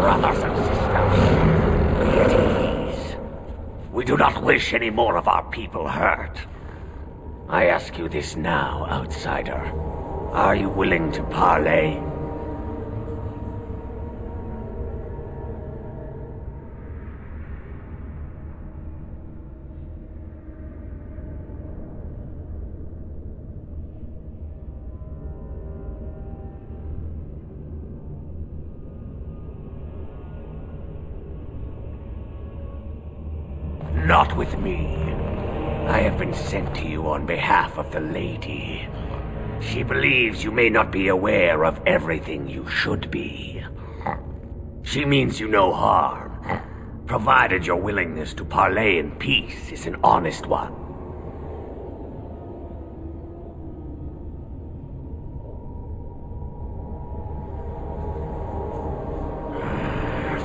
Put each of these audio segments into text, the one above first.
Brothers and sisters, be at ease. We do not wish any more of our people hurt. I ask you this now, outsider. Are you willing to parley? Not with me. I have been sent to you on behalf of the lady. She believes you may not be aware of everything you should be. She means you no harm, provided your willingness to parley in peace is an honest one.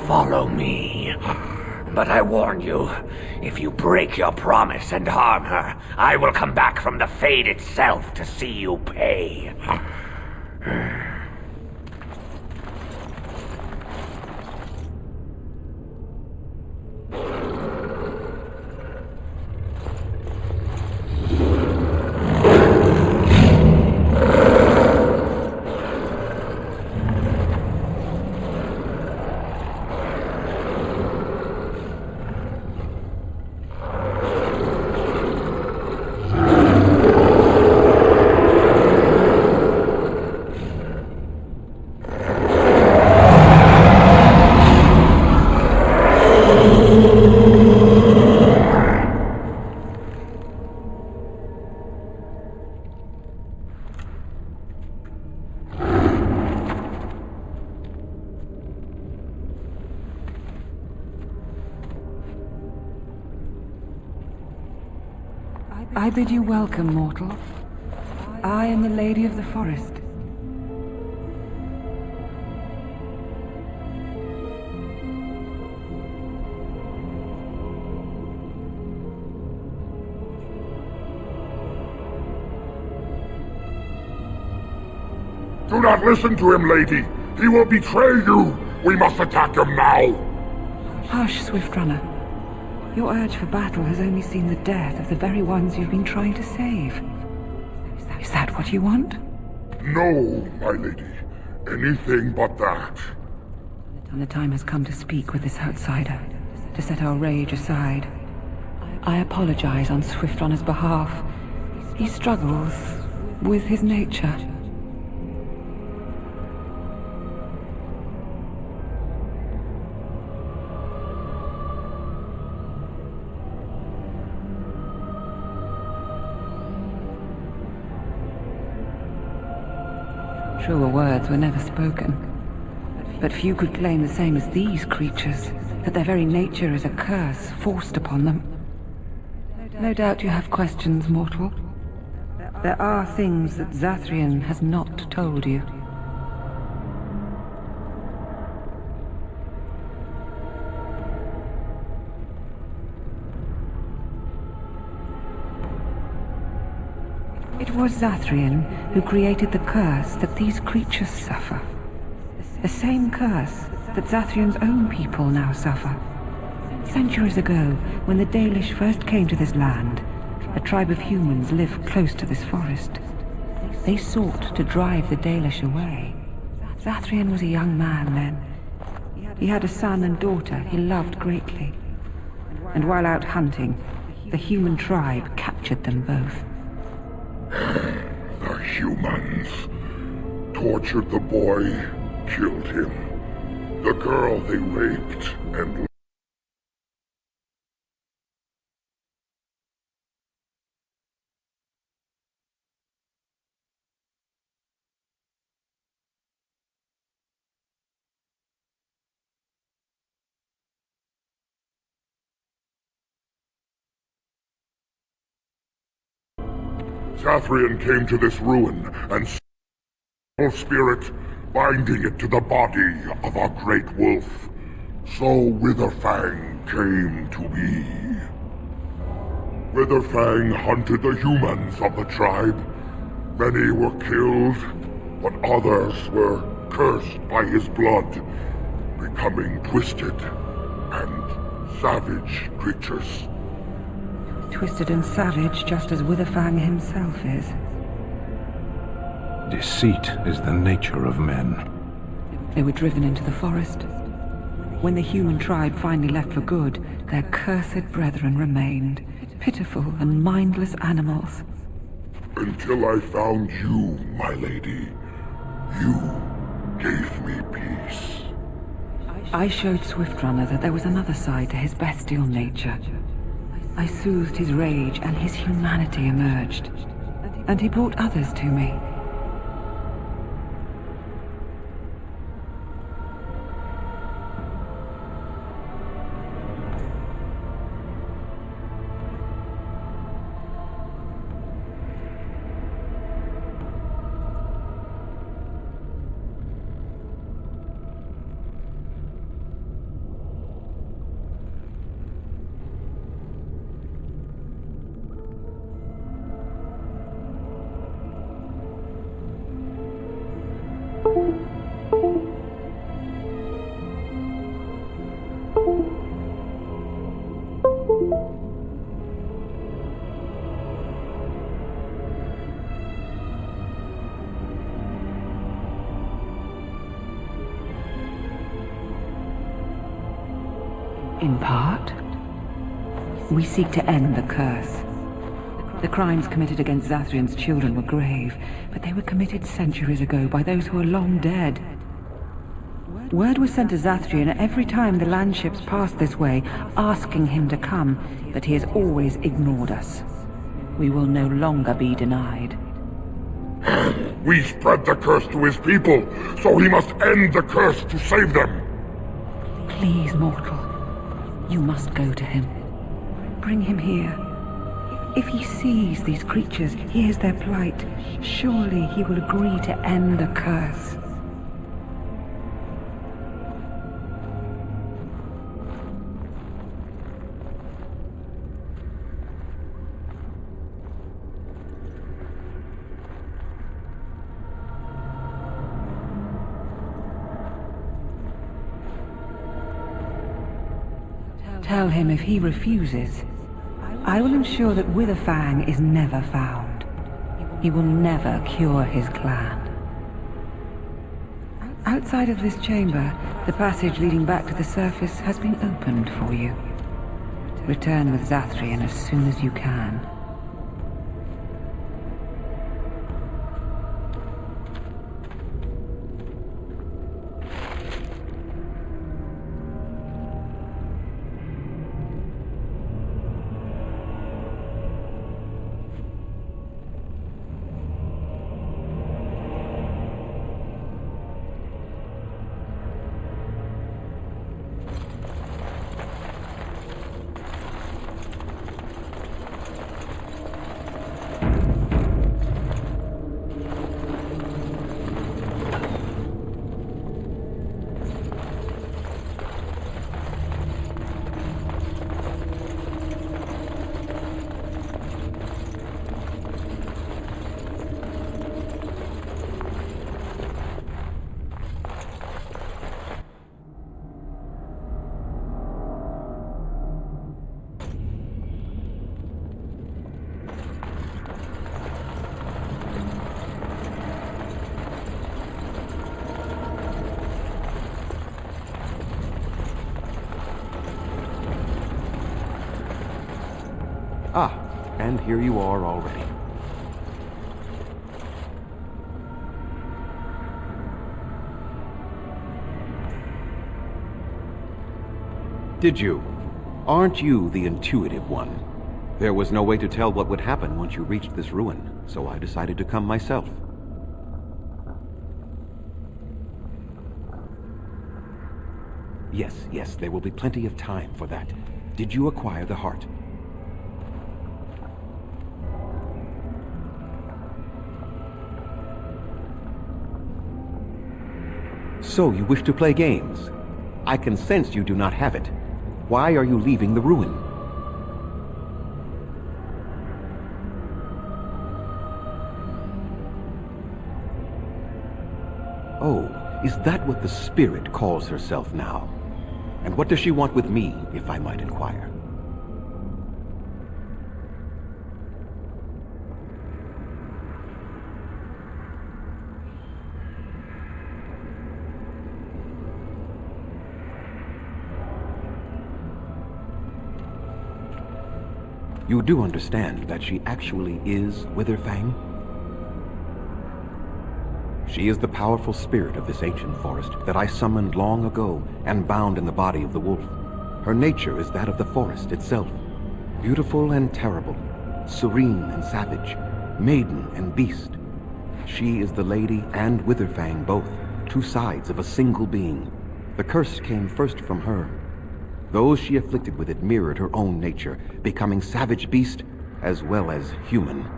Follow me. But I warn you, if you break your promise and harm her, I will come back from the Fade itself to see you pay. I bid you welcome, mortal. I am the Lady of the Forest. Do not listen to him, lady. He will betray you. We must attack him now. Hush, Swiftrunner. Your urge for battle has only seen the death of the very ones you've been trying to save. Is that what you want? No, my lady. Anything but that. And the time has come to speak with this outsider, to set our rage aside. I apologize on Swiftrunner's behalf. He struggles with his nature. Truer words were never spoken. But few could claim the same as these creatures, that their very nature is a curse forced upon them. No doubt you have questions, mortal. There are things that Zathrian has not told you. It was Zathrian who created the curse that these creatures suffer. The same curse that Zathrian's own people now suffer. Centuries ago, when the Dalish first came to this land, a tribe of humans lived close to this forest. They sought to drive the Dalish away. Zathrian was a young man then. He had a son and daughter he loved greatly. And while out hunting, the human tribe captured them both. The humans tortured the boy, killed him. The girl they raped and... Zathrian came to this ruin and spirit, binding it to the body of a great wolf. So Witherfang came to be. Witherfang hunted the humans of the tribe. Many were killed, but others were cursed by his blood, becoming twisted and savage creatures. Twisted and savage, just as Witherfang himself is. Deceit is the nature of men. They were driven into the forest. When the human tribe finally left for good, their cursed brethren remained, pitiful and mindless animals. Until I found you, my lady. You gave me peace. I showed Swiftrunner that there was another side to his bestial nature. I soothed his rage and his humanity emerged. And he brought others to me. In part, we seek to end the curse. The crimes committed against Zathrian's children were grave, but they were committed centuries ago by those who are long dead. Word was sent to Zathrian every time the landships passed this way, asking him to come, but he has always ignored us. We will no longer be denied. We spread the curse to his people, so he must end the curse to save them. Please, mortal. You must go to him. Bring him here. If he sees these creatures, hears their plight, surely he will agree to end the curse. Tell him if he refuses, I will ensure that Witherfang is never found. He will never cure his clan. Outside of this chamber, the passage leading back to the surface has been opened for you. Return with Zathrian as soon as you can. Ah, and here you are already. Did you? Aren't you the intuitive one? There was no way to tell what would happen once you reached this ruin, so I decided to come myself. Yes, there will be plenty of time for that. Did you acquire the heart? So you wish to play games? I can sense you do not have it. Why are you leaving the ruin? Oh, is that what the spirit calls herself now? And what does she want with me, if I might inquire? You do understand that she actually is Witherfang? She is the powerful spirit of this ancient forest that I summoned long ago and bound in the body of the wolf. Her nature is that of the forest itself. Beautiful and terrible, serene and savage, maiden and beast. She is the lady and Witherfang both, two sides of a single being. The curse came first from her. Those she afflicted with it mirrored her own nature, becoming savage beast as well as human.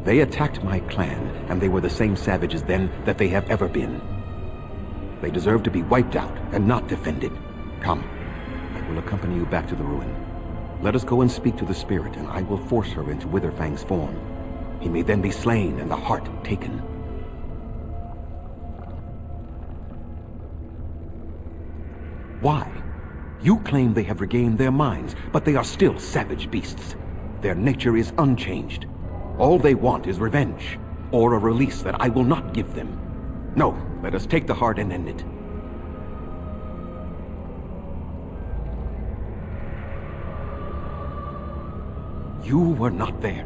They attacked my clan, and they were the same savages then that they have ever been. They deserve to be wiped out and not defended. Come, I will accompany you back to the ruin. Let us go and speak to the spirit, and I will force her into Witherfang's form. He may then be slain and the heart taken. Why? You claim they have regained their minds, but they are still savage beasts. Their nature is unchanged. All they want is revenge, or a release that I will not give them. No, let us take the heart and end it. You were not there.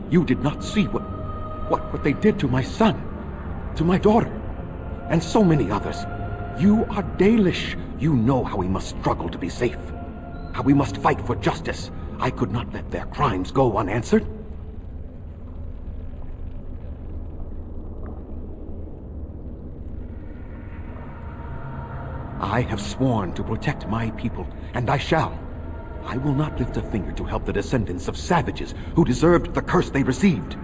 You did not see what they did to my son, to my daughter, and so many others. You are Dalish. You know how we must struggle to be safe, how we must fight for justice. I could not let their crimes go unanswered. I have sworn to protect my people, and I shall. I will not lift a finger to help the descendants of savages who deserved the curse they received.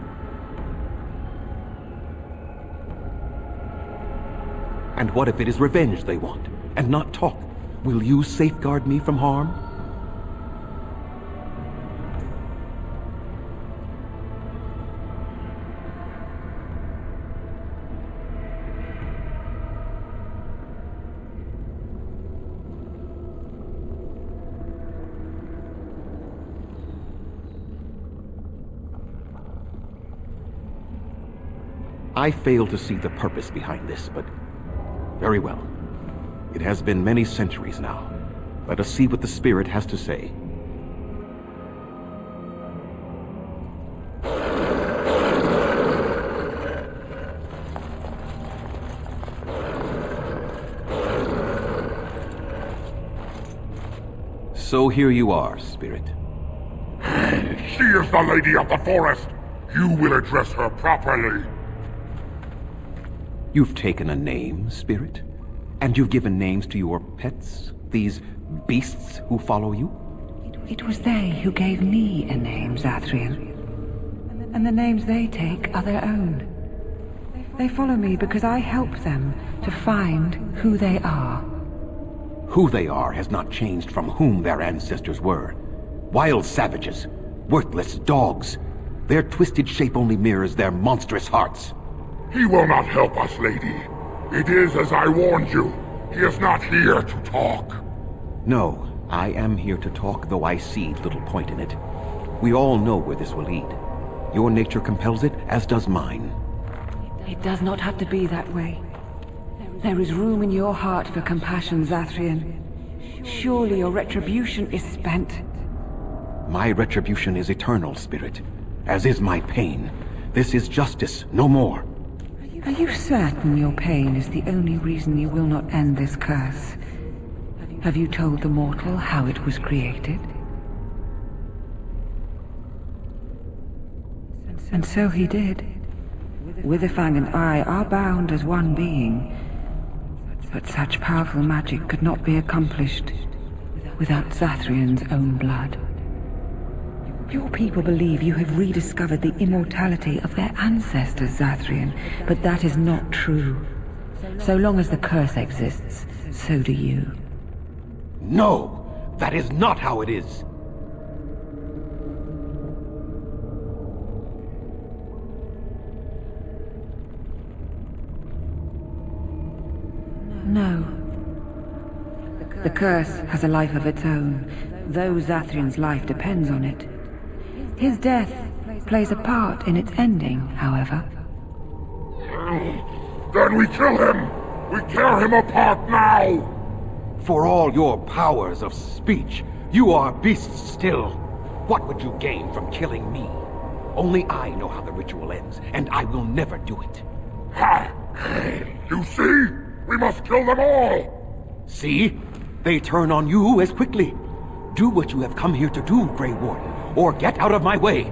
And what if it is revenge they want, and not talk? Will you safeguard me from harm? I fail to see the purpose behind this, but very well. It has been many centuries now. Let us see what the spirit has to say. So here you are, spirit. She is the lady of the forest. You will address her properly. You've taken a name, spirit? And you've given names to your pets? These beasts who follow you? It was they who gave me a name, Zathriel. And the names they take are their own. They follow me because I help them to find who they are. Who they are has not changed from whom their ancestors were. Wild savages, worthless dogs. Their twisted shape only mirrors their monstrous hearts. He will not help us, lady. It is as I warned you. He is not here to talk. No, I am here to talk, though I see little point in it. We all know where this will lead. Your nature compels it, as does mine. It does not have to be that way. There is room in your heart for compassion, Zathrian. Surely your retribution is spent. My retribution is eternal, Spirit, as is my pain. This is justice, no more. Are you certain your pain is the only reason you will not end this curse? Have you told the mortal how it was created? And so he did. Witherfang and I are bound as one being, but such powerful magic could not be accomplished without Zathrian's own blood. Your people believe you have rediscovered the immortality of their ancestors, Zathrian, but that is not true. So long as the curse exists, so do you. No! That is not how it is! No. The curse has a life of its own, though Zathrian's life depends on it. His death plays a part in its ending, however. Then we kill him! We tear him apart now! For all your powers of speech, you are beasts still. What would you gain from killing me? Only I know how the ritual ends, and I will never do it. Ha! You see? We must kill them all! See? They turn on you as quickly. Do what you have come here to do, Grey Warden, or get out of my way.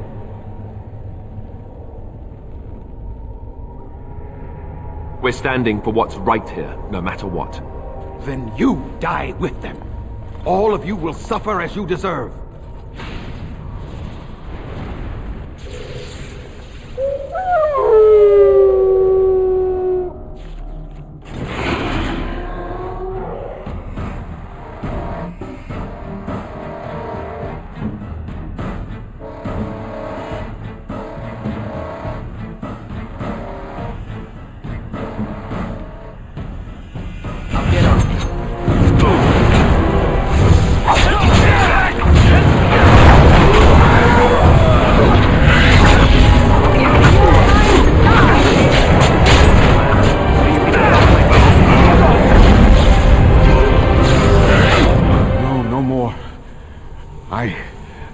We're standing for what's right here, no matter what. Then you die with them. All of you will suffer as you deserve.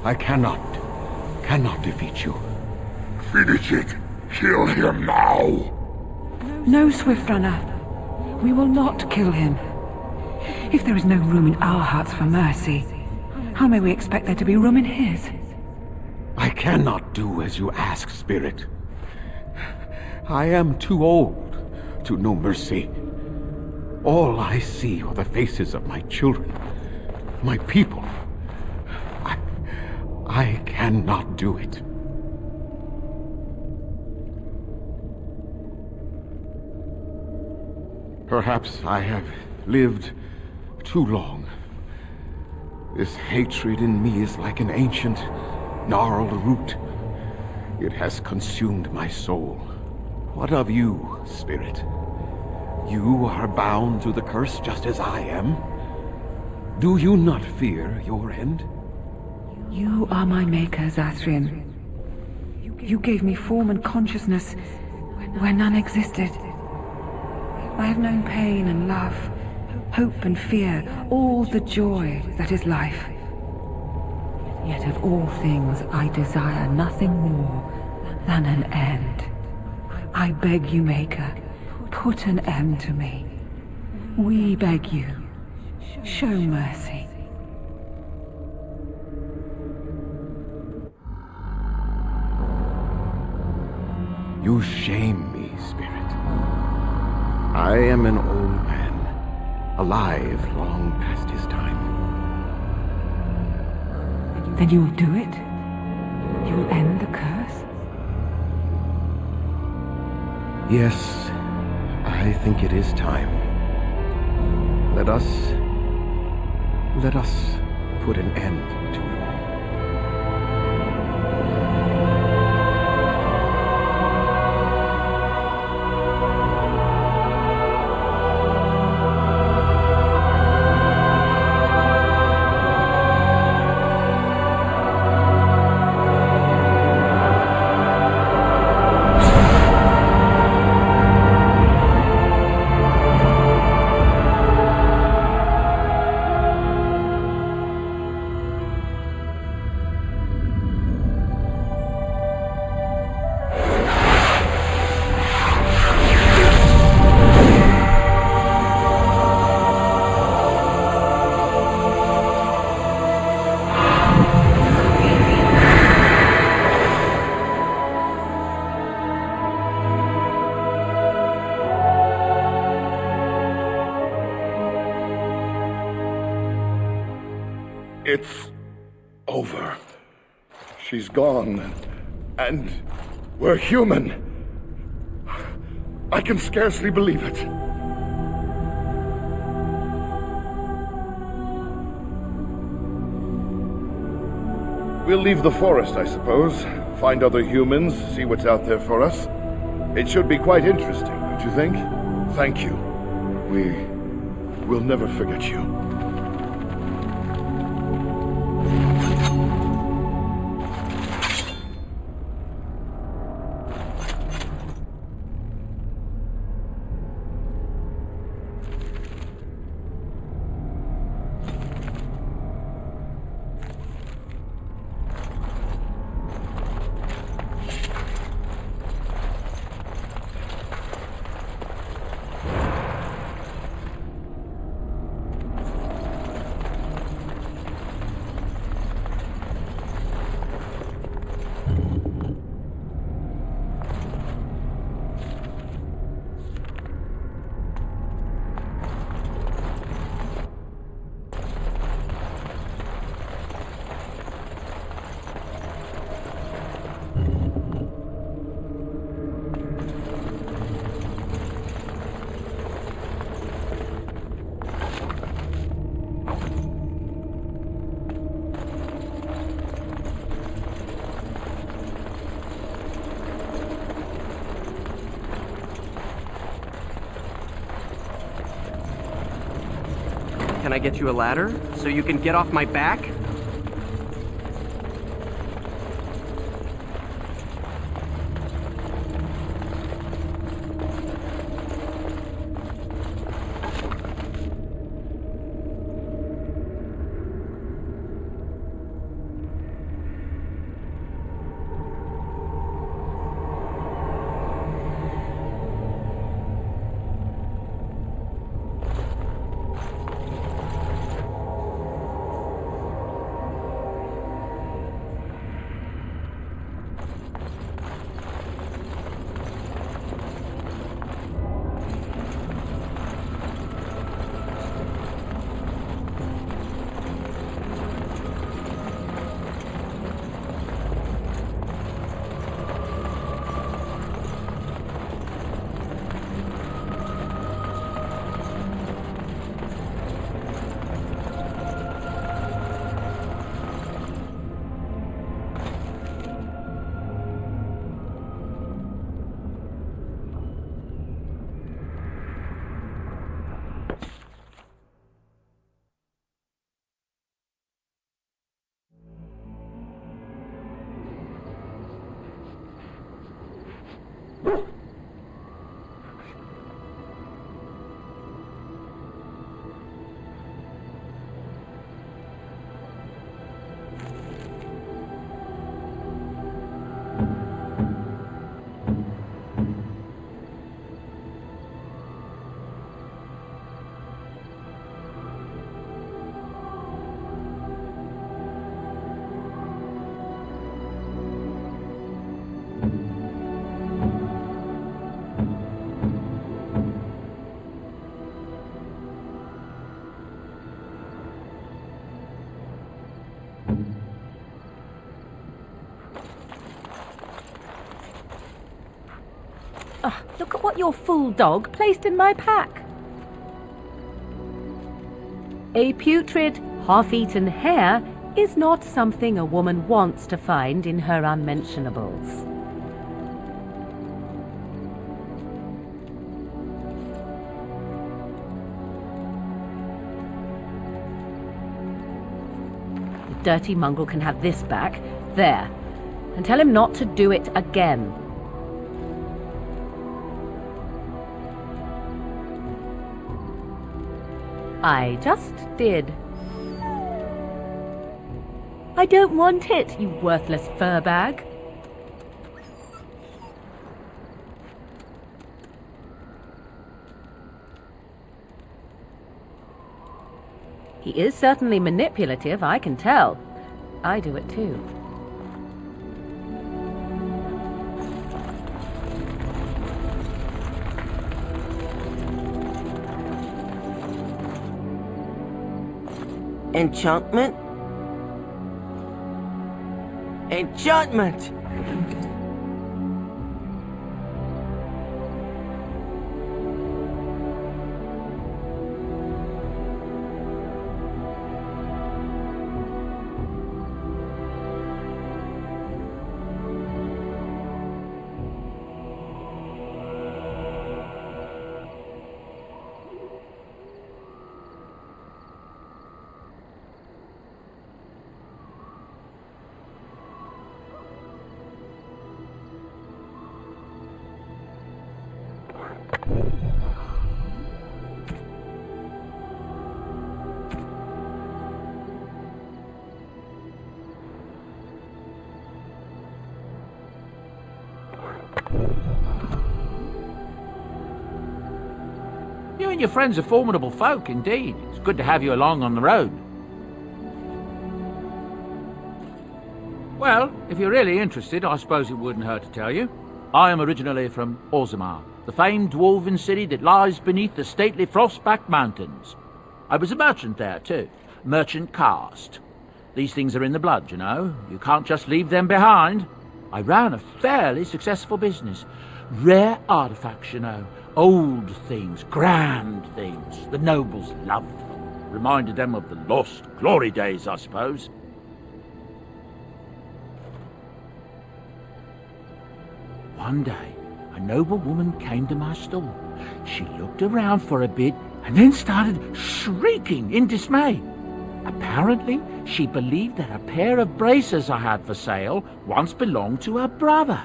I cannot defeat you. Finish it! Kill him now! No, Swiftrunner. We will not kill him. If there is no room in our hearts for mercy, how may we expect there to be room in his? I cannot do as you ask, Spirit. I am too old to know mercy. All I see are the faces of my children, my people. I cannot do it. Perhaps I have lived too long. This hatred in me is like an ancient, gnarled root. It has consumed my soul. What of you, Spirit? You are bound to the curse just as I am. Do you not fear your end? You are my maker, Zathrian. You gave me form and consciousness where none existed. I have known pain and love, hope and fear, all the joy that is life. Yet of all things I desire nothing more than an end. I beg you, Maker, put an end to me. We beg you, show mercy. You shame me, Spirit. I am an old man, alive long past his time. Then you will do it? You will end the curse? Yes, I think it is time. Let us put an end to it. It's over. She's gone. And we're human. I can scarcely believe it. We'll leave the forest, I suppose. Find other humans, see what's out there for us. It should be quite interesting, don't you think? Thank you. We'll never forget you. Can I get you a ladder so you can get off my back? Look at what your fool dog placed in my pack. A putrid, half-eaten hare is not something a woman wants to find in her unmentionables. The dirty mongrel can have this back, there, and tell him not to do it again. I just did. I don't want it, you worthless fur bag. He is certainly manipulative, I can tell. I do it too. Enchantment? Enchantment! You and your friends are formidable folk, indeed. It's good to have you along on the road. Well, if you're really interested, I suppose it wouldn't hurt to tell you. I am originally from Orzammar, the famed dwarven city that lies beneath the stately Frostback Mountains. I was a merchant there, too. Merchant caste. These things are in the blood, you know. You can't just leave them behind. I ran a fairly successful business. Rare artifacts, you know. Old things, grand things. The nobles loved them. Reminded them of the lost glory days, I suppose. One day, a noble woman came to my store. She looked around for a bit and then started shrieking in dismay. Apparently, she believed that a pair of braces I had for sale once belonged to her brother.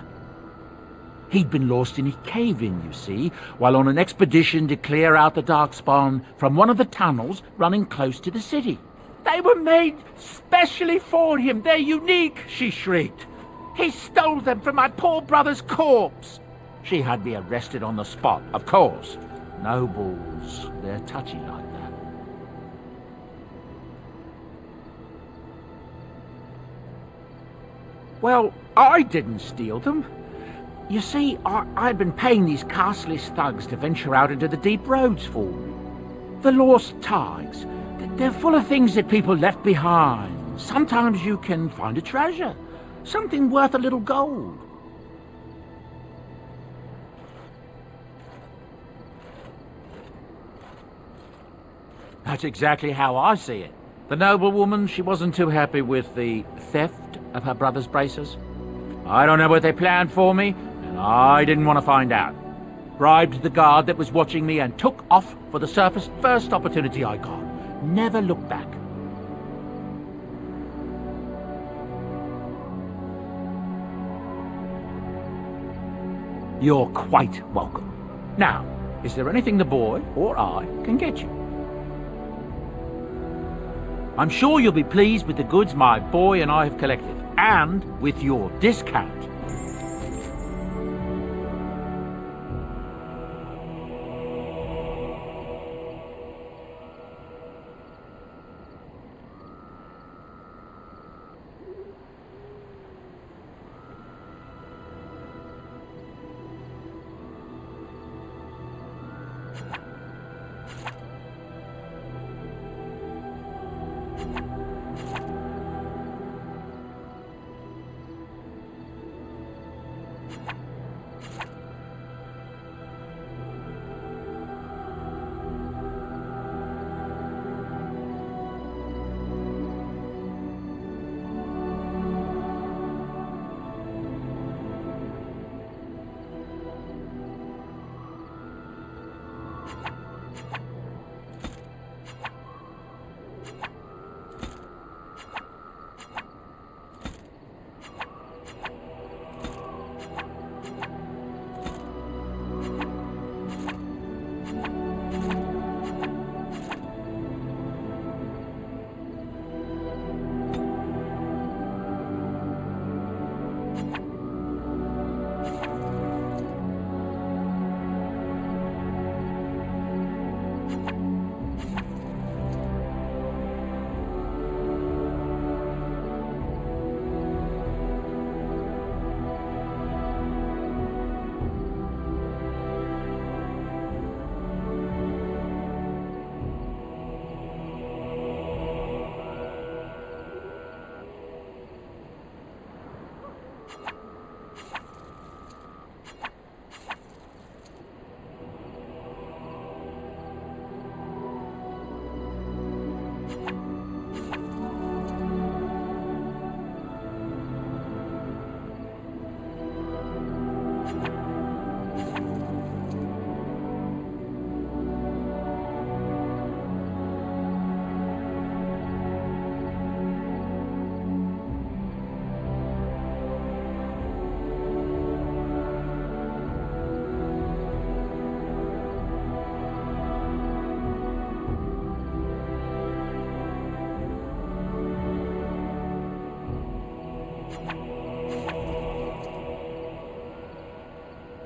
He'd been lost in a cave-in, you see, while on an expedition to clear out the Darkspawn from one of the tunnels running close to the city. They were made specially for him. They're unique, she shrieked. He stole them from my poor brother's corpse. She had me arrested on the spot, of course. Nobles, they're touchy like that. Well, I didn't steal them. You see, I'd been paying these castless thugs to venture out into the deep roads for me. The lost tides, they're full of things that people left behind. Sometimes you can find a treasure, something worth a little gold. That's exactly how I see it. The noblewoman, she wasn't too happy with the theft of her brother's braces. I don't know what they planned for me, and I didn't want to find out. Bribed the guard that was watching me and took off for the surface first opportunity I got. Never looked back. You're quite welcome. Now, is there anything the boy or I can get you? I'm sure you'll be pleased with the goods my boy and I have collected, and with your discount.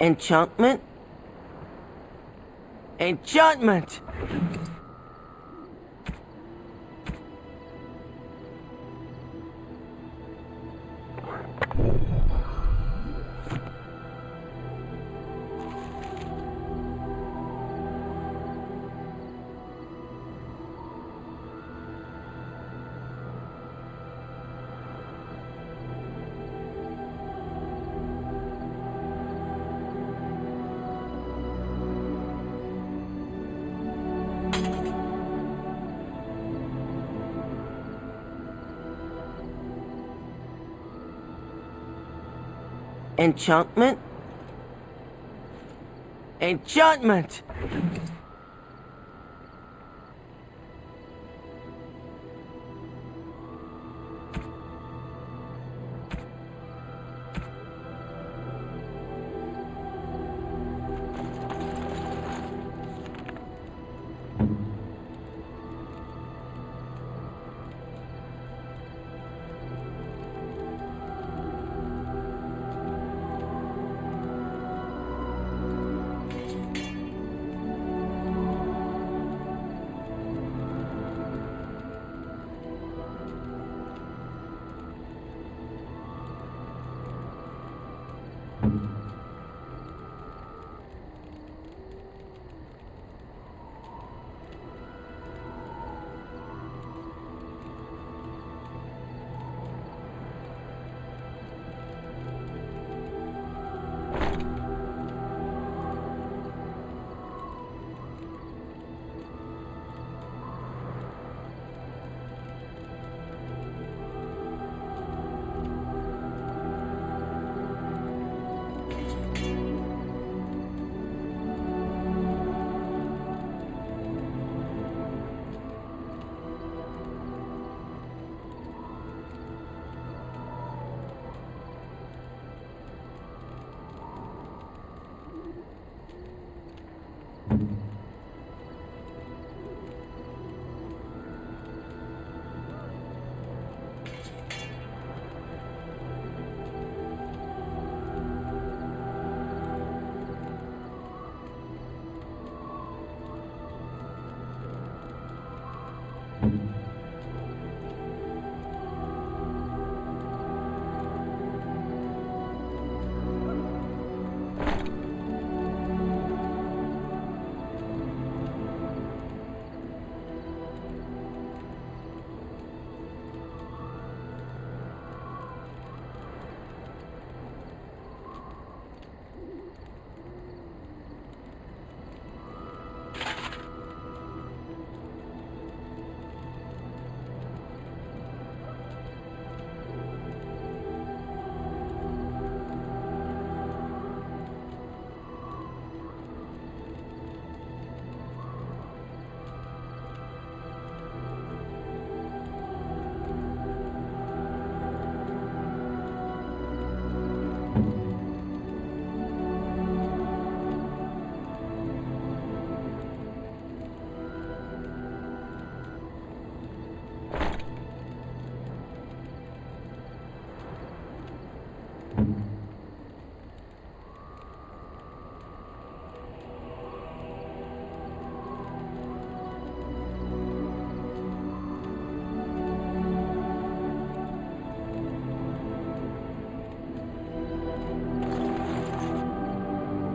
Enchantment? Enchantment! Enchantment? Enchantment!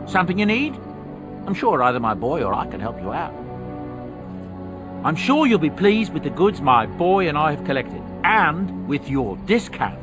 Something you need? I'm sure either my boy or I can help you out. I'm sure you'll be pleased with the goods my boy and I have collected, and with your discount.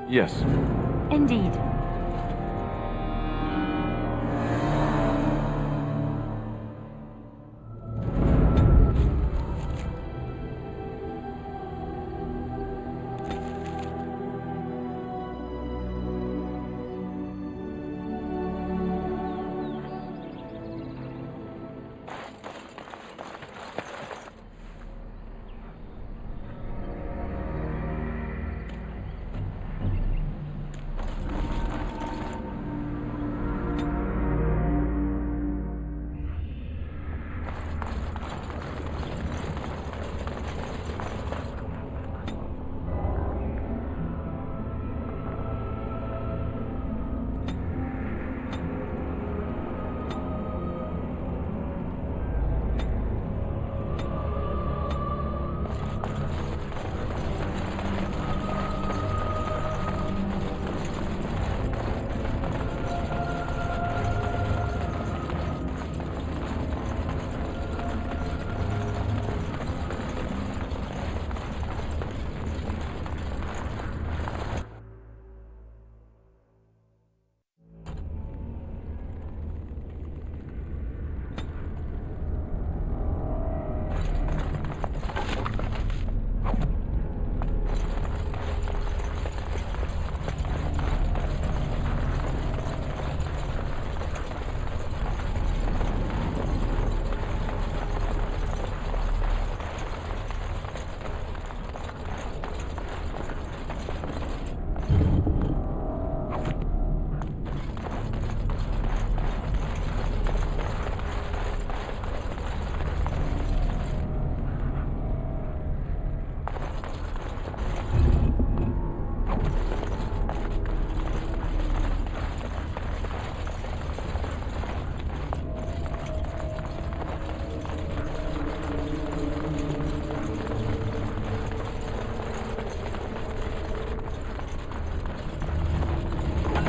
Yes. Indeed.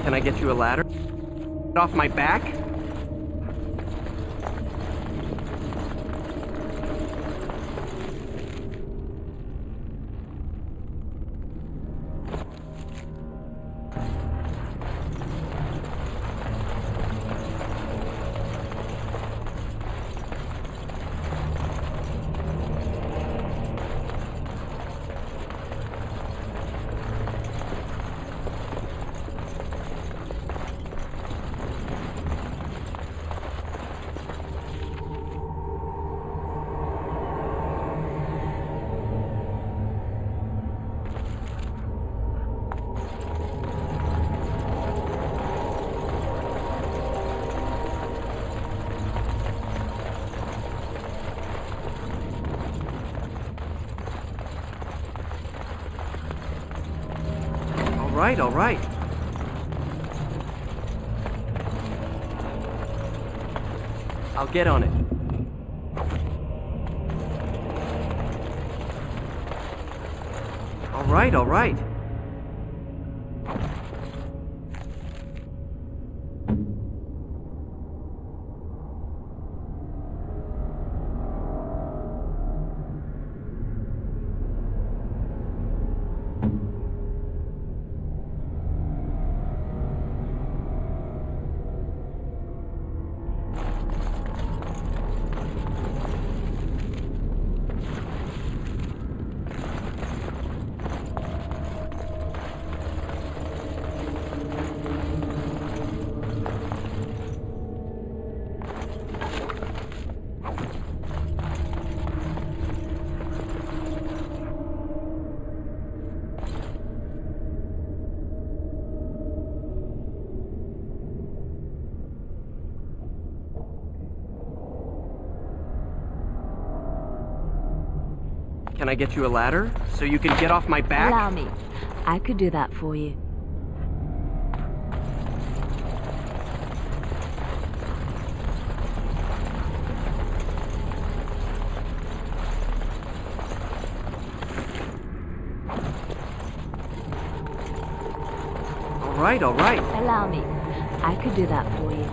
Can I get you a ladder? Get off my back? All right. I'll get on it. All right. Can I get you a ladder so you can get off my back? Allow me. I could do that for you. All right. Allow me. I could do that for you.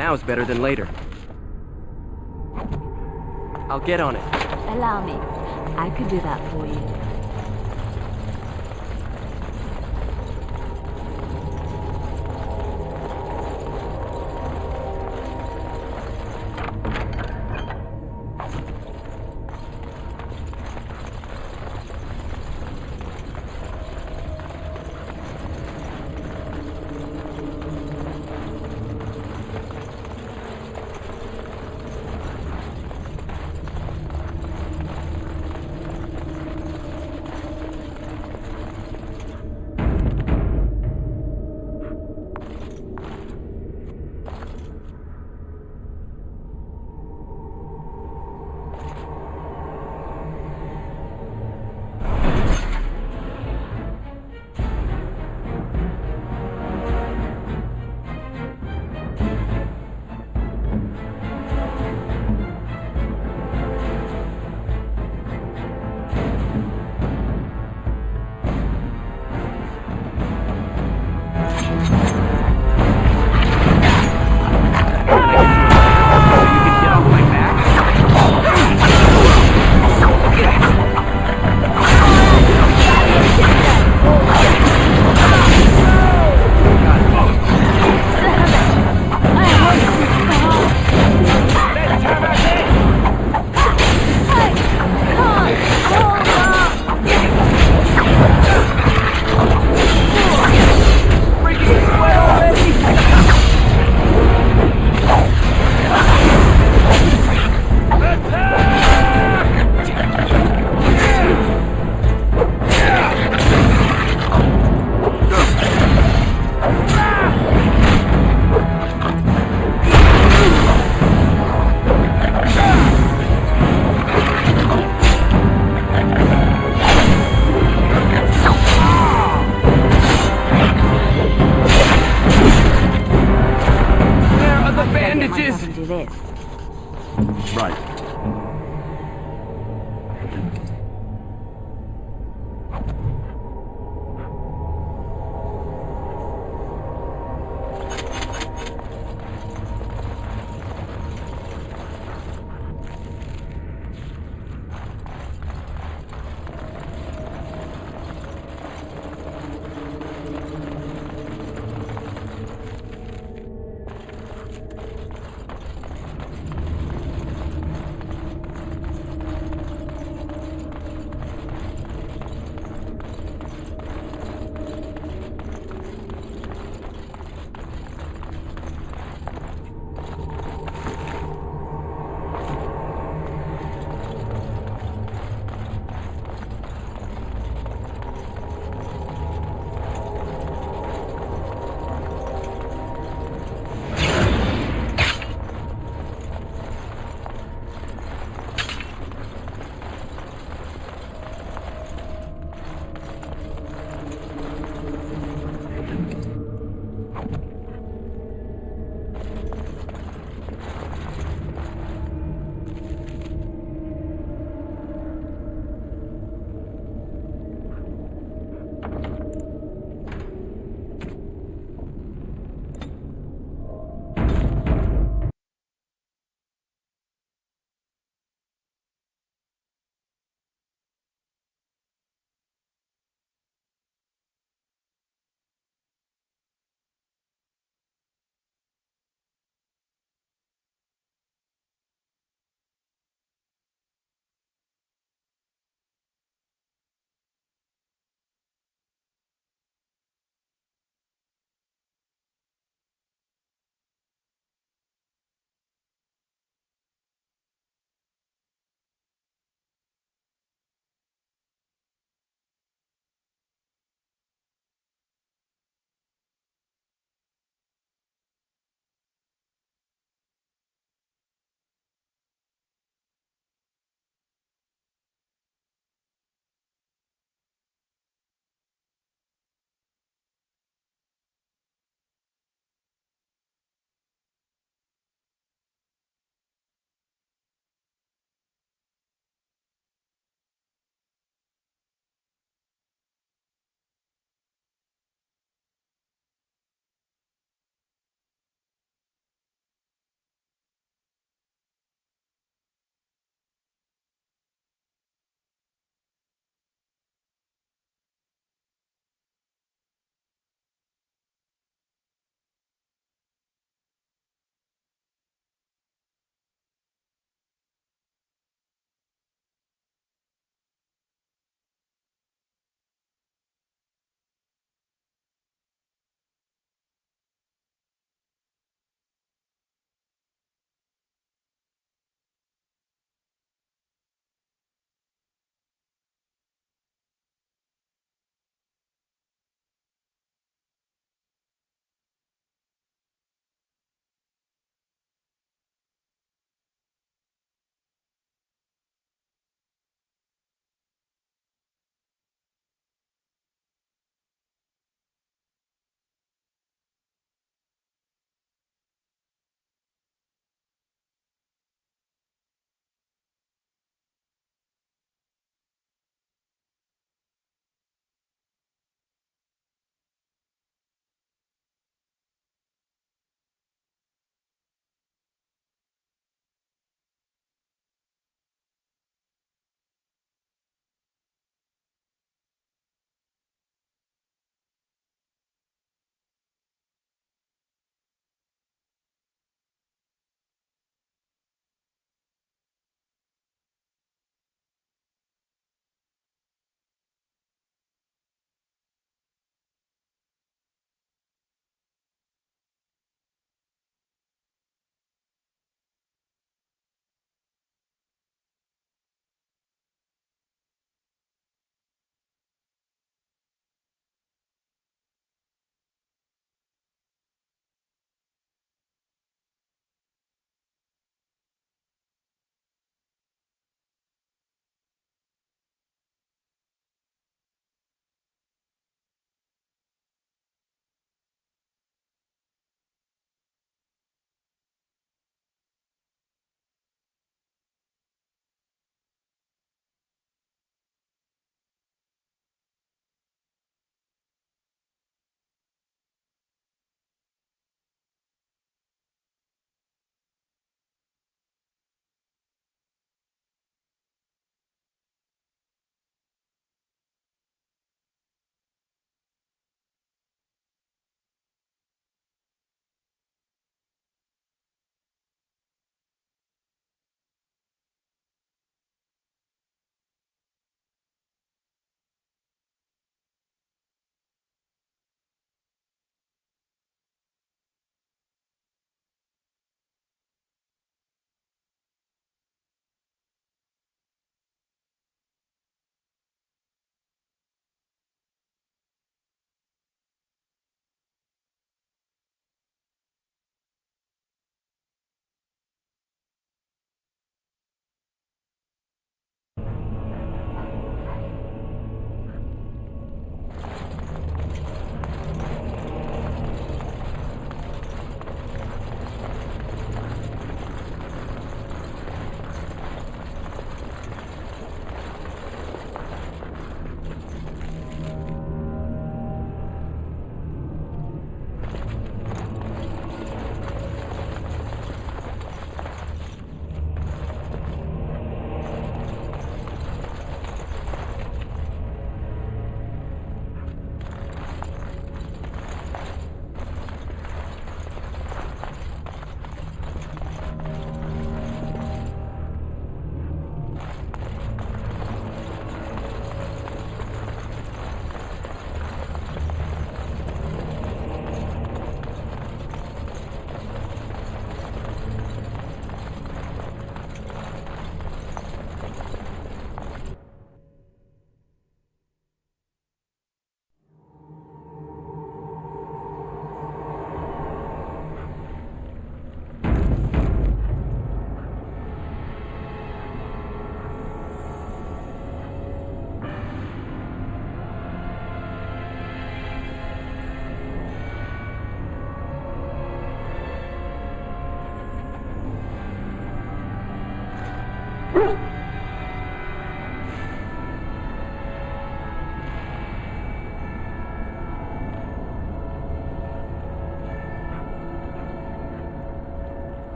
Now's better than later. I'll get on it. Allow me. I could do that for you.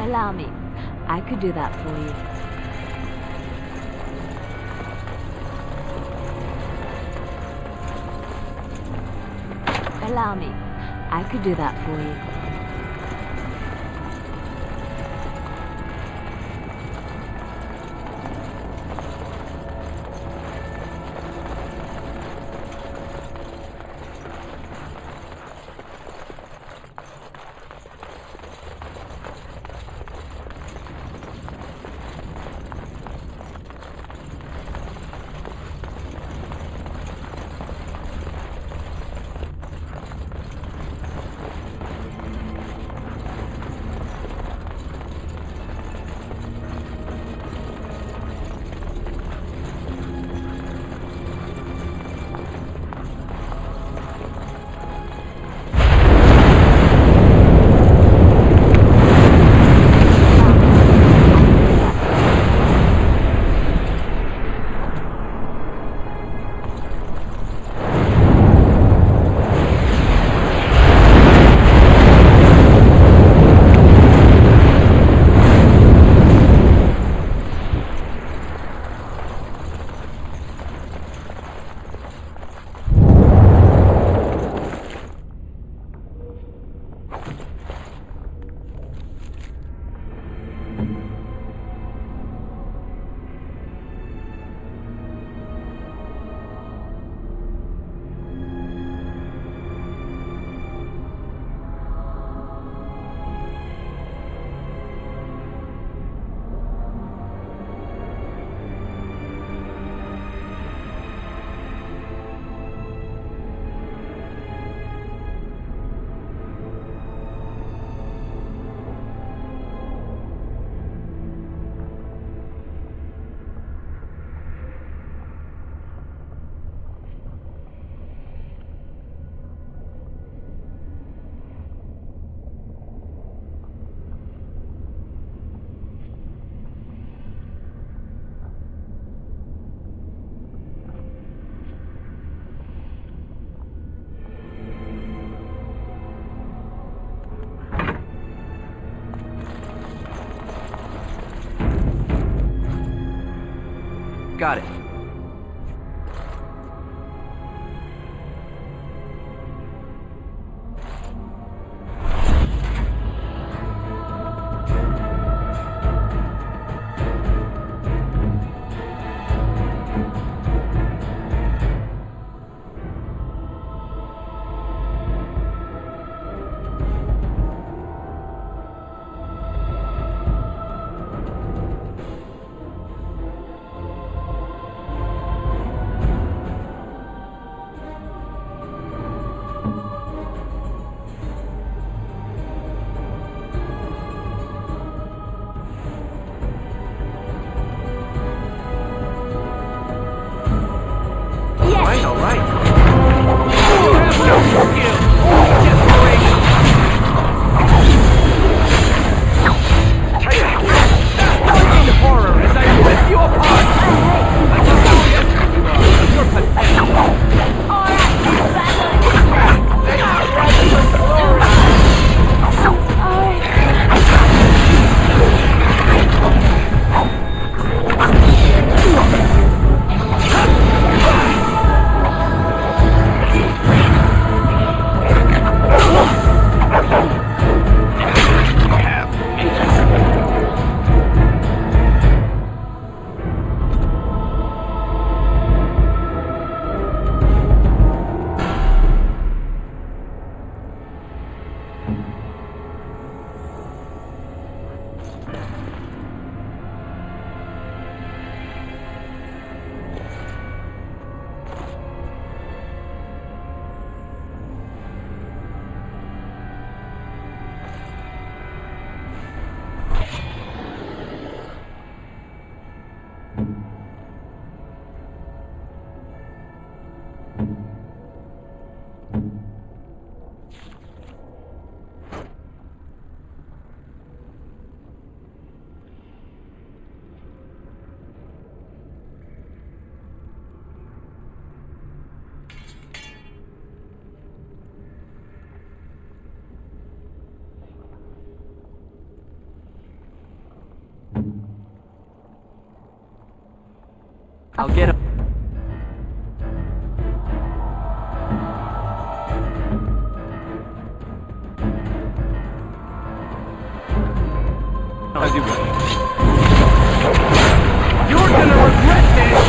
Allow me. I could do that for you. Allow me. I could do that for you. Got it. I'll get him. As you will. You're gonna regret this!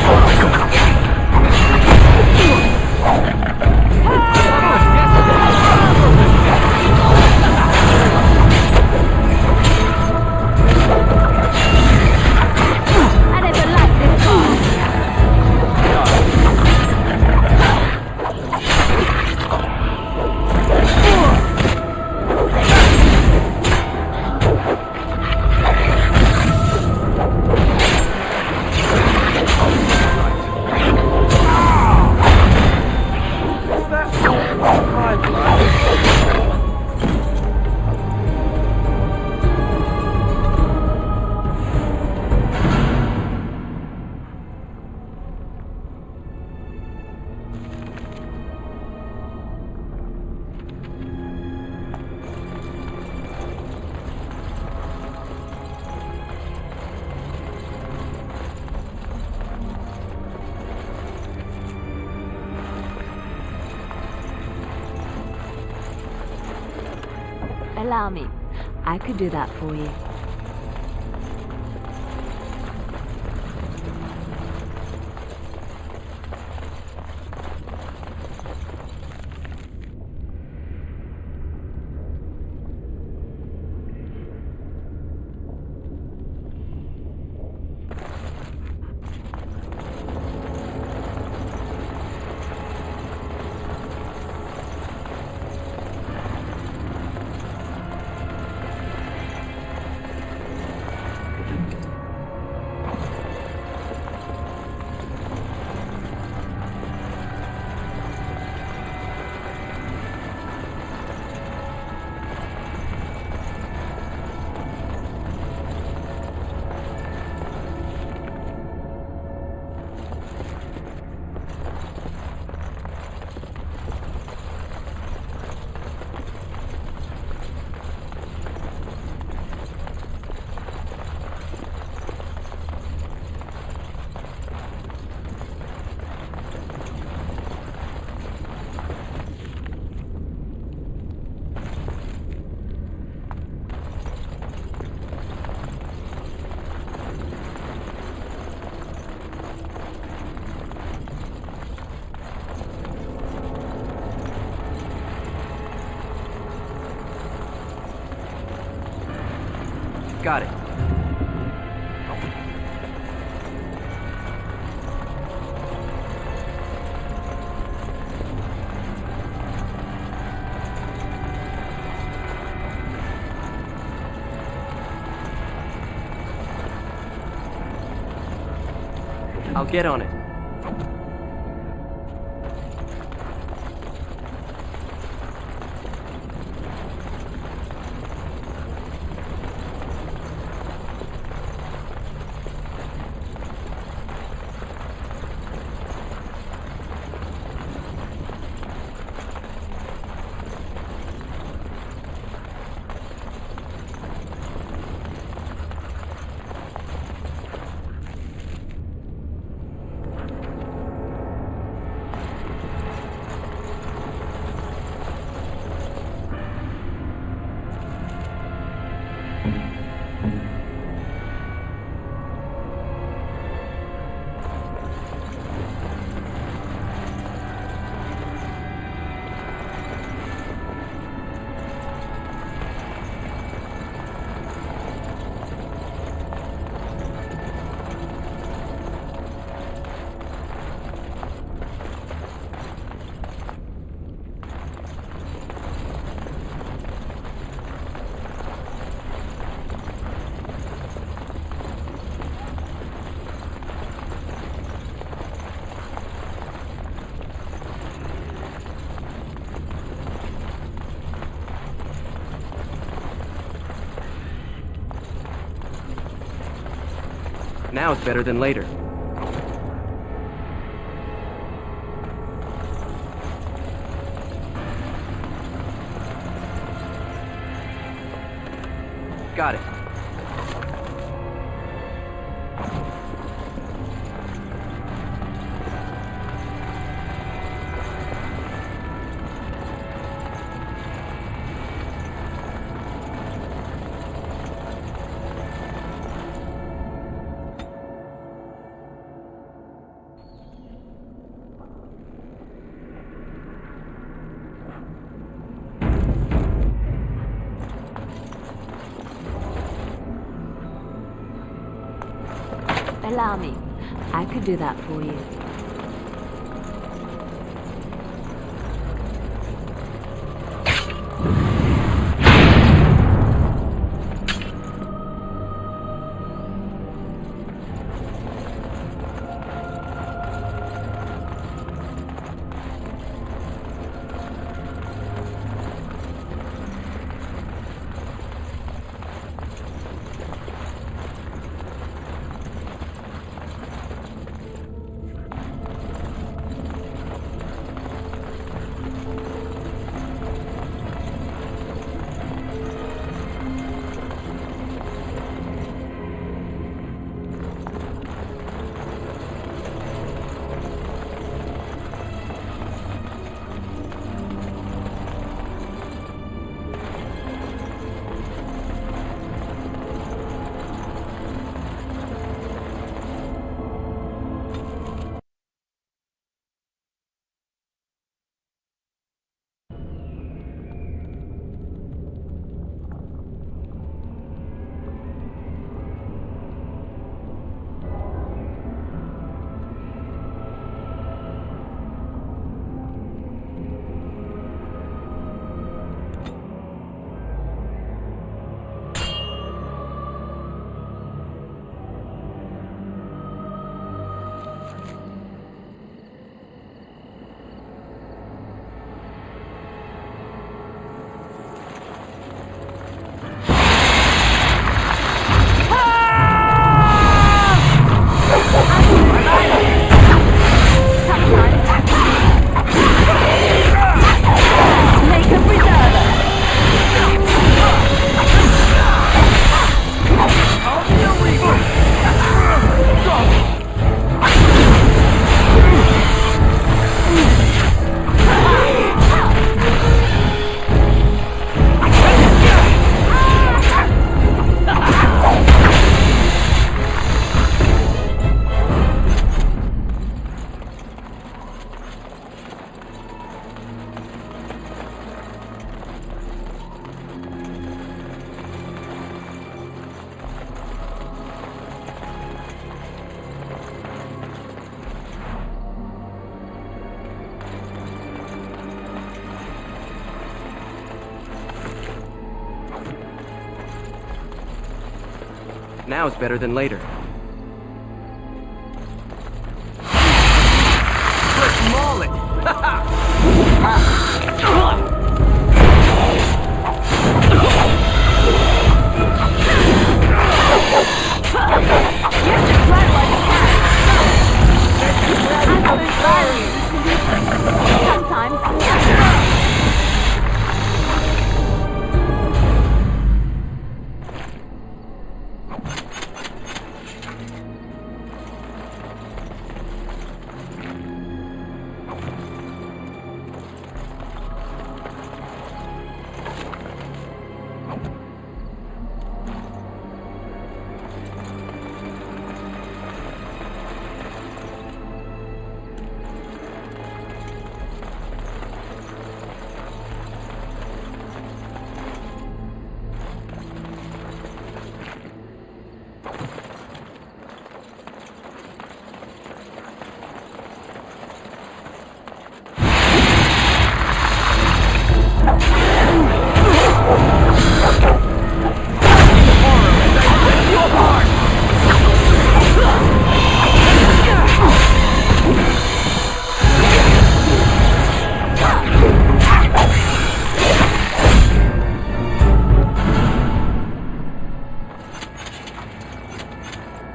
I never liked this part. Allow me. I could do that for you. Got it. I'll get on it. Now it's better than later. Got it. Allow me. I could do that for you. Now is better than later. Let's maul it!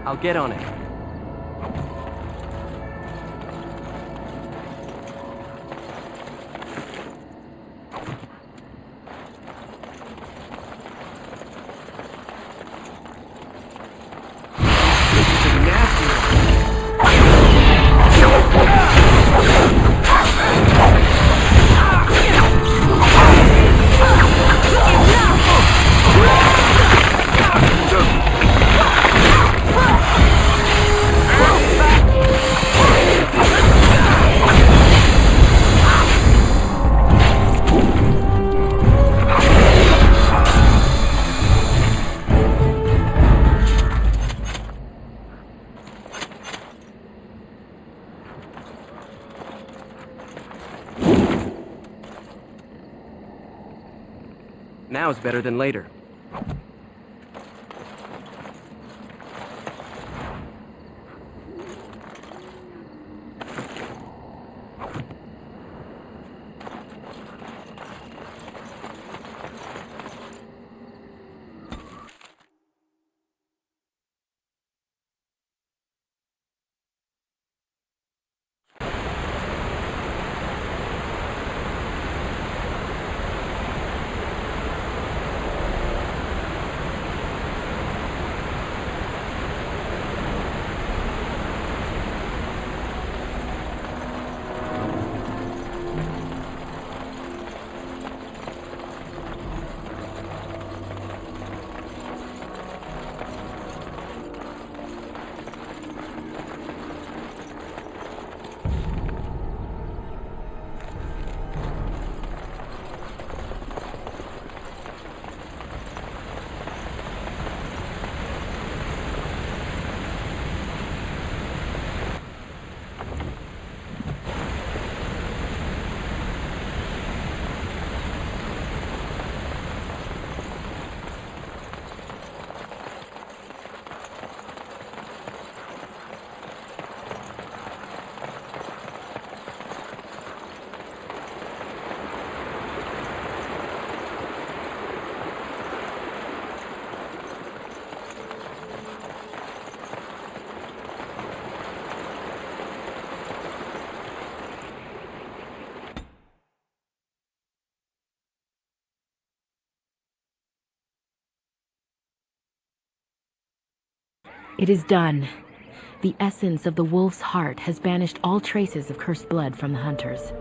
I'll get on it. Now is better than later. It is done. The essence of the wolf's heart has banished all traces of cursed blood from the hunters.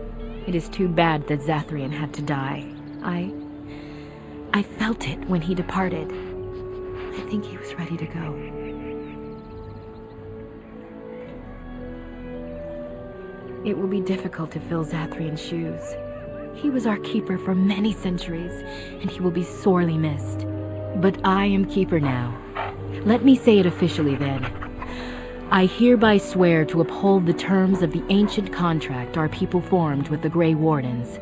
It is too bad that Zathrian had to die. I felt it when he departed. I think he was ready to go. It will be difficult to fill Zathrian's shoes. He was our keeper for many centuries, and he will be sorely missed. But I am keeper now. Let me say it officially then. I hereby swear to uphold the terms of the ancient contract our people formed with the Grey Wardens.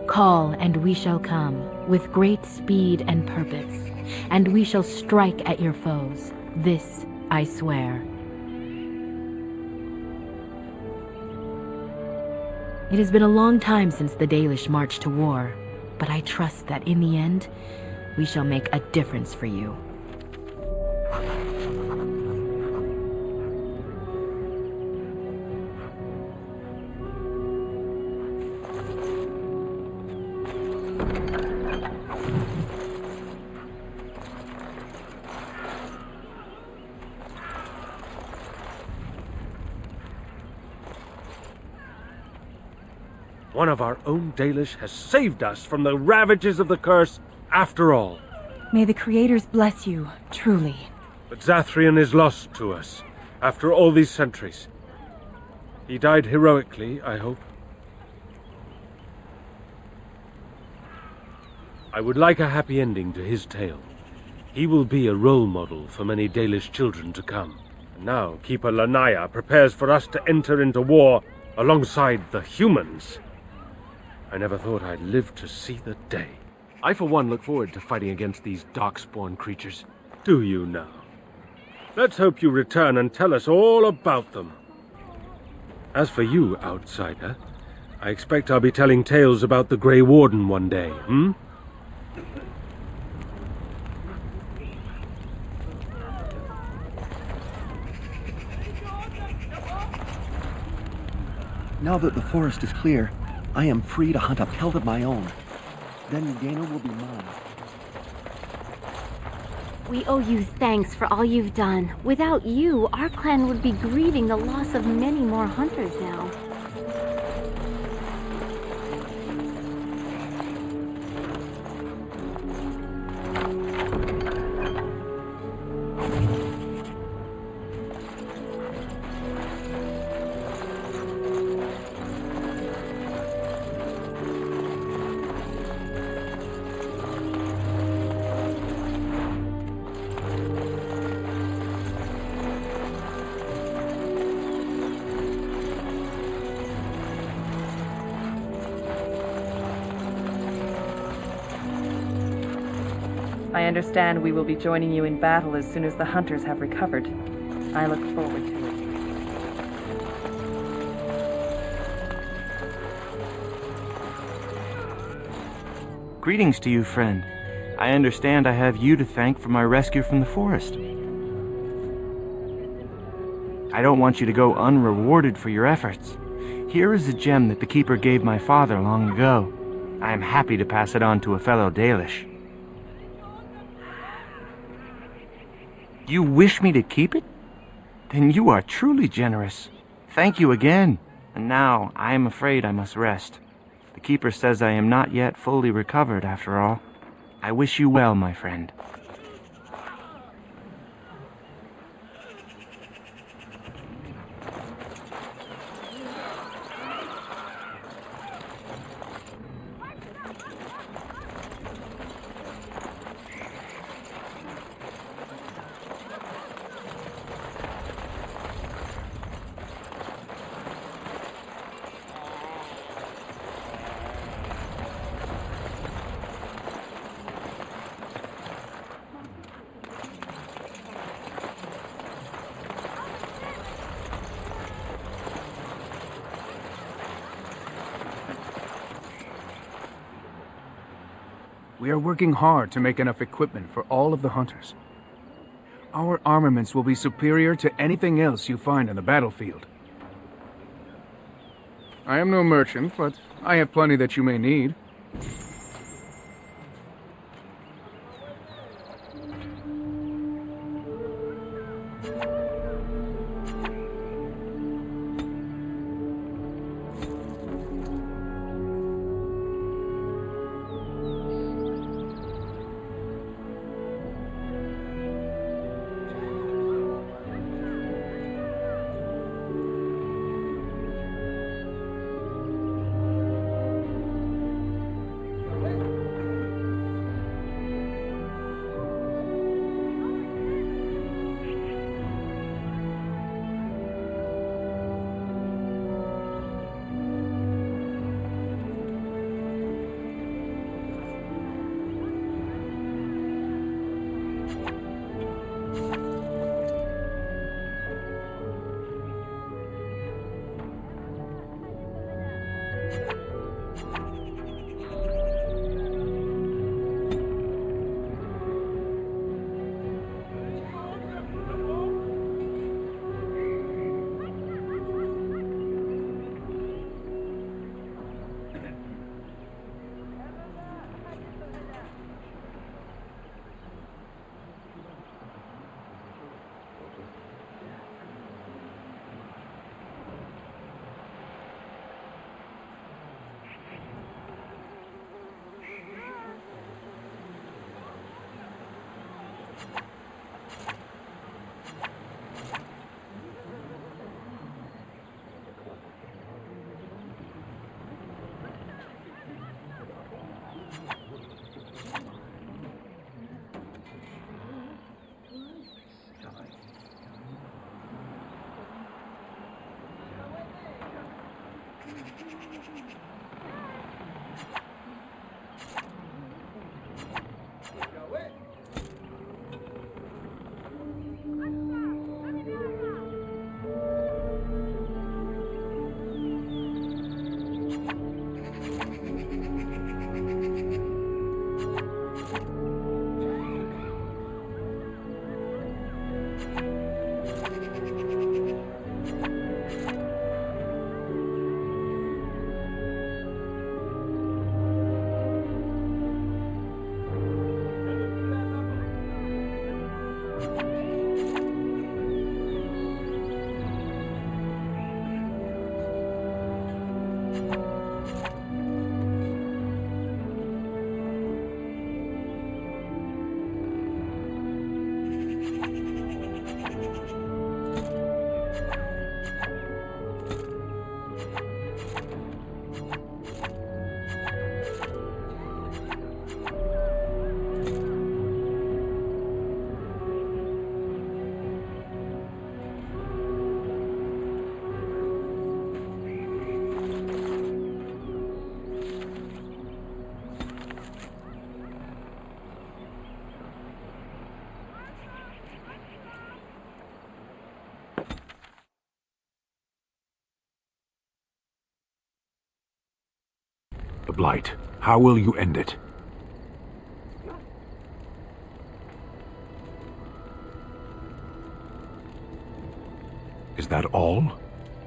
Call, and we shall come, with great speed and purpose, and we shall strike at your foes. This I swear. It has been a long time since the Dalish marched to war, but I trust that in the end, we shall make a difference for you. One of our own Dalish has saved us from the ravages of the curse after all. May the Creators bless you, truly. But Zathrian is lost to us after all these centuries. He died heroically, I hope. I would like a happy ending to his tale. He will be a role model for many Dalish children to come. And now Keeper Lanaya prepares for us to enter into war alongside the humans. I never thought I'd live to see the day. I, for one, look forward to fighting against these darkspawn creatures. Do you now? Let's hope you return and tell us all about them. As for you, outsider, I expect I'll be telling tales about the Grey Warden one day, Now that the forest is clear, I am free to hunt a pelt of my own. Then Dana will be mine. We owe you thanks for all you've done. Without you, our clan would be grieving the loss of many more hunters now. I understand we will be joining you in battle as soon as the hunters have recovered. I look forward to it. Greetings to you, friend. I understand I have you to thank for my rescue from the forest. I don't want you to go unrewarded for your efforts. Here is a gem that the Keeper gave my father long ago. I am happy to pass it on to a fellow Dalish. You wish me to keep it? Then you are truly generous. Thank you again. And now, I am afraid I must rest. The Keeper says I am not yet fully recovered after all. I wish you well, my friend. We are working hard to make enough equipment for all of the hunters. Our armaments will be superior to anything else you find on the battlefield. I am no merchant, but I have plenty that you may need. The Blight. How will you end it? Is that all?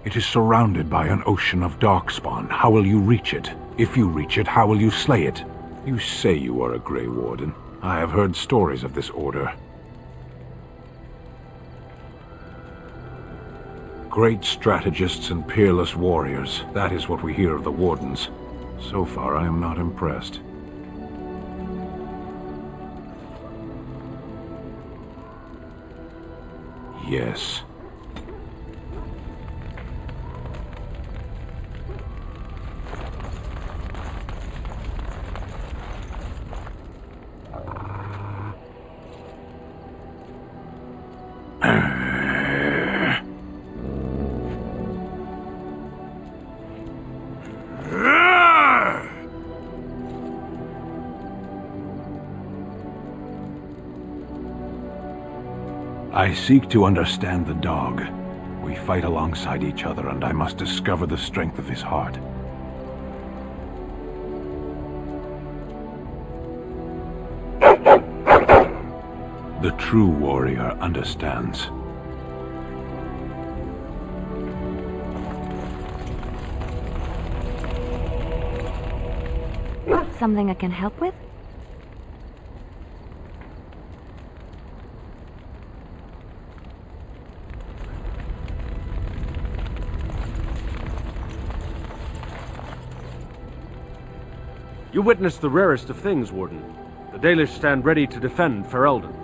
It is surrounded by an ocean of darkspawn. How will you reach it? If you reach it, how will you slay it? You say you are a Grey Warden. I have heard stories of this order. Great strategists and peerless warriors. That is what we hear of the Wardens. So far, I am not impressed. Yes. I seek to understand the dog. We fight alongside each other, and I must discover the strength of his heart. The true warrior understands. Something I can help with? You witnessed the rarest of things, Warden. The Dalish stand ready to defend Ferelden.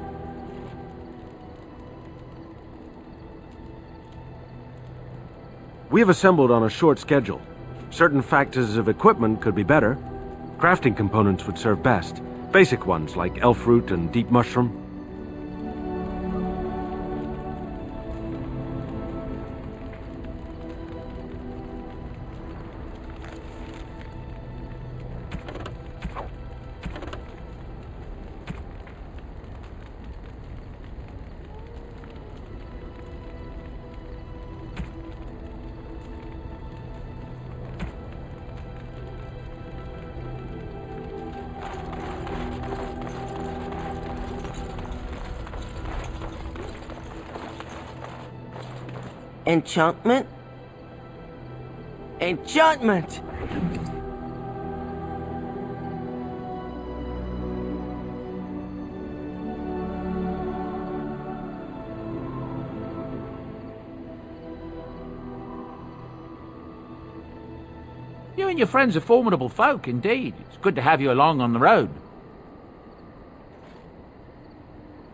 We have assembled on a short schedule. Certain factors of equipment could be better. Crafting components would serve best. Basic ones like elf root and deep mushroom. Enchantment? Enchantment! You and your friends are formidable folk, indeed. It's good to have you along on the road.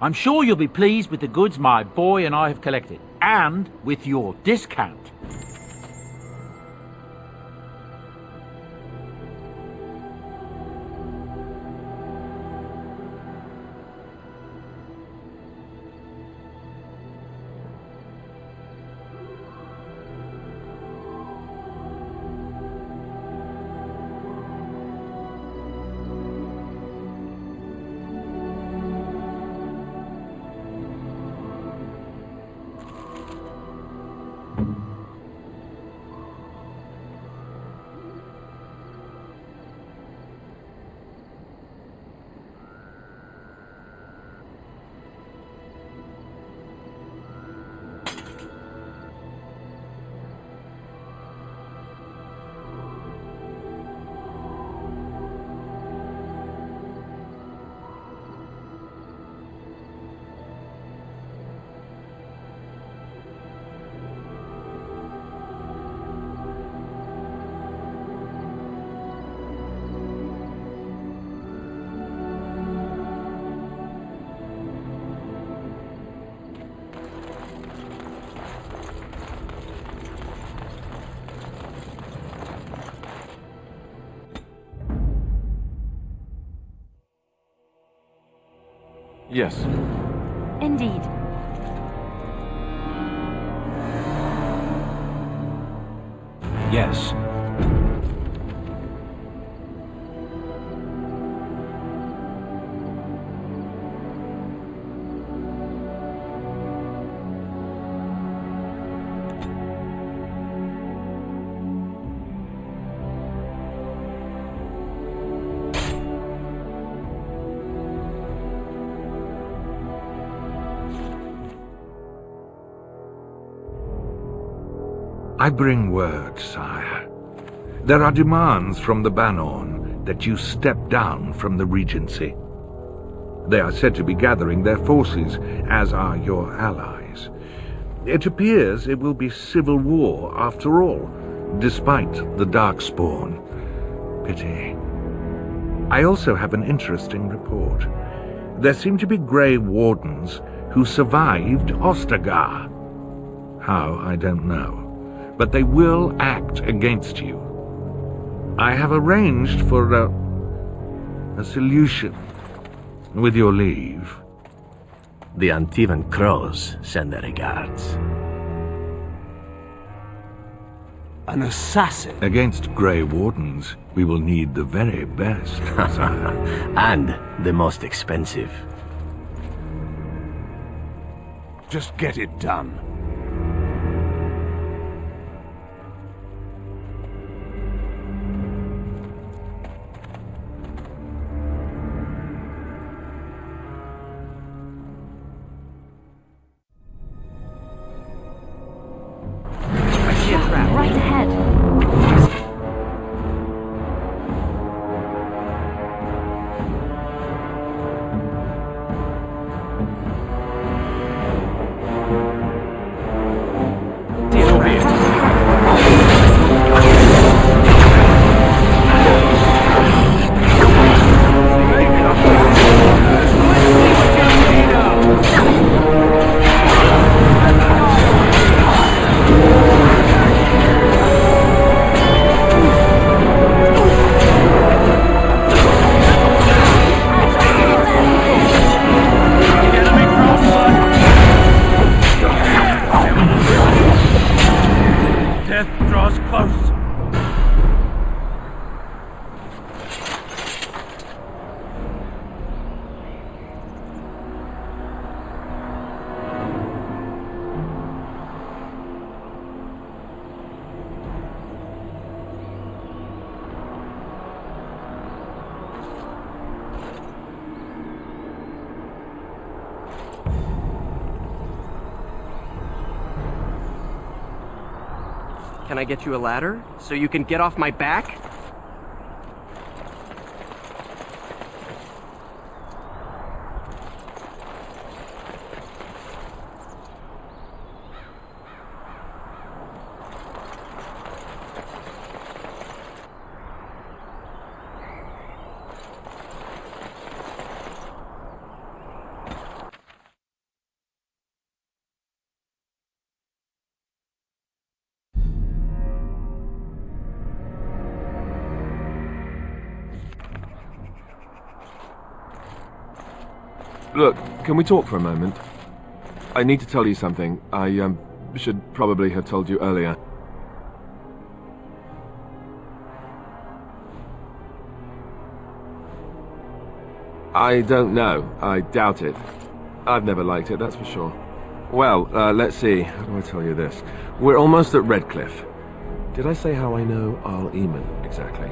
I'm sure you'll be pleased with the goods my boy and I have collected, and with your discount. Yes. Indeed. Yes. I bring word, sire. There are demands from the Banorn that you step down from the Regency. They are said to be gathering their forces, as are your allies. It appears it will be civil war after all, despite the Darkspawn. Pity. I also have an interesting report. There seem to be Grey Wardens who survived Ostagar. How, I don't know. But they will act against you. I have arranged for a solution, with your leave. The Antivan Crows send their regards. An assassin? Against Grey Wardens, we will need the very best. And the most expensive. Just get it done. Right ahead. Can I get you a ladder so you can get off my back? Look, can we talk for a moment? I need to tell you something. I, should probably have told you earlier. I don't know. I doubt it. I've never liked it, that's for sure. Well, let's see. How do I tell you this? We're almost at Redcliffe. Did I say how I know Arl Eamon exactly?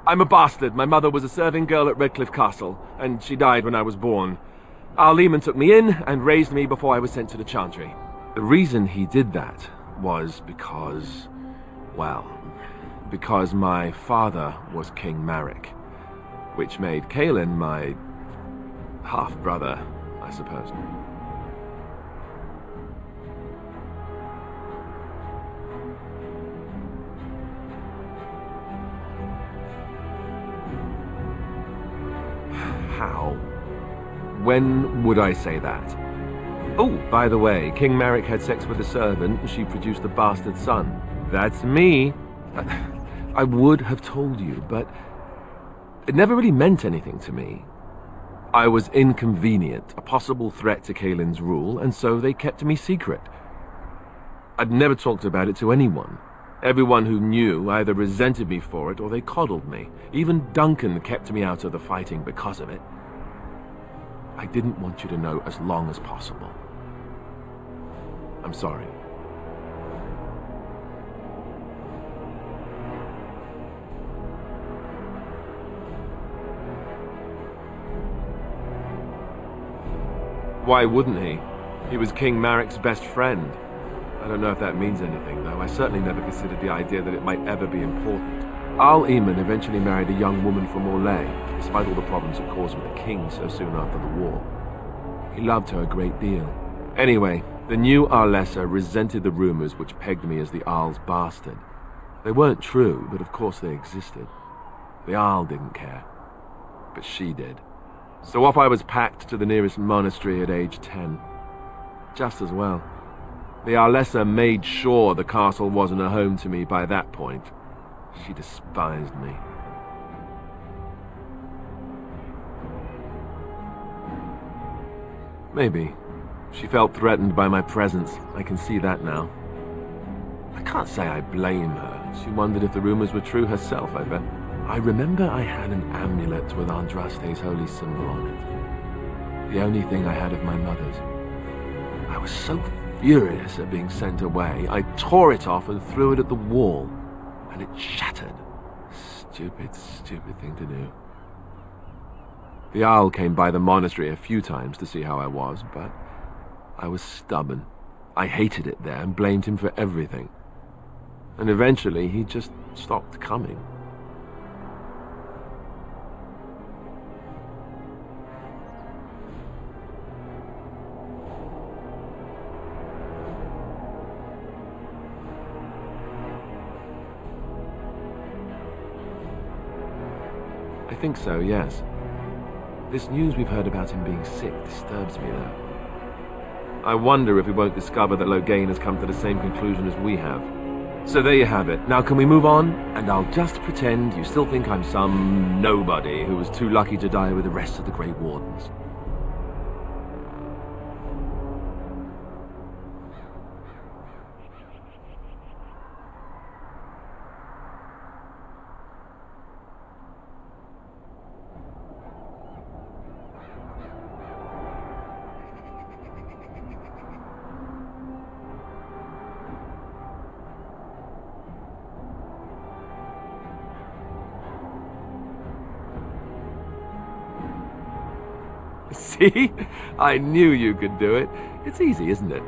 I'm a bastard. My mother was a serving girl at Redcliffe Castle, and she died when I was born. Arl Eamon took me in and raised me before I was sent to the Chantry. The reason he did that was because, well, because my father was King Marek, which made Kaelin my half-brother, I suppose. How? When would I say that? Oh, by the way, King Merrick had sex with a servant and she produced a bastard son. That's me. I would have told you, but it never really meant anything to me. I was inconvenient, a possible threat to Kaelin's rule, and so they kept me secret. I'd never talked about it to anyone. Everyone who knew either resented me for it or they coddled me. Even Duncan kept me out of the fighting because of it. I didn't want you to know as long as possible. I'm sorry. Why wouldn't he? He was King Marik's best friend. I don't know if that means anything, though. I certainly never considered the idea that it might ever be important. Arl Eamon eventually married a young woman from Orlais, despite all the problems it caused with the king so soon after the war. He loved her a great deal. Anyway, the new Arlessa resented the rumors which pegged me as the Arl's bastard. They weren't true, but of course they existed. The Arl didn't care, but she did. So off I was packed to the nearest monastery at age 10. Just as well. The Arlessa made sure the castle wasn't a home to me by that point. She despised me. Maybe. She felt threatened by my presence. I can see that now. I can't say I blame her. She wondered if the rumors were true herself, I bet. I remember I had an amulet with Andraste's holy symbol on it. The only thing I had of my mother's. I was so furious at being sent away, I tore it off and threw it at the wall, and it shattered. Stupid, stupid thing to do. The Arl came by the monastery a few times to see how I was, but I was stubborn. I hated it there and blamed him for everything. And eventually he just stopped coming. I think so, yes. This news we've heard about him being sick disturbs me, though. I wonder if we won't discover that Loghain has come to the same conclusion as we have. So there you have it. Now can we move on? And I'll just pretend you still think I'm some nobody who was too lucky to die with the rest of the Grey Wardens. See? I knew you could do it. It's easy, isn't it?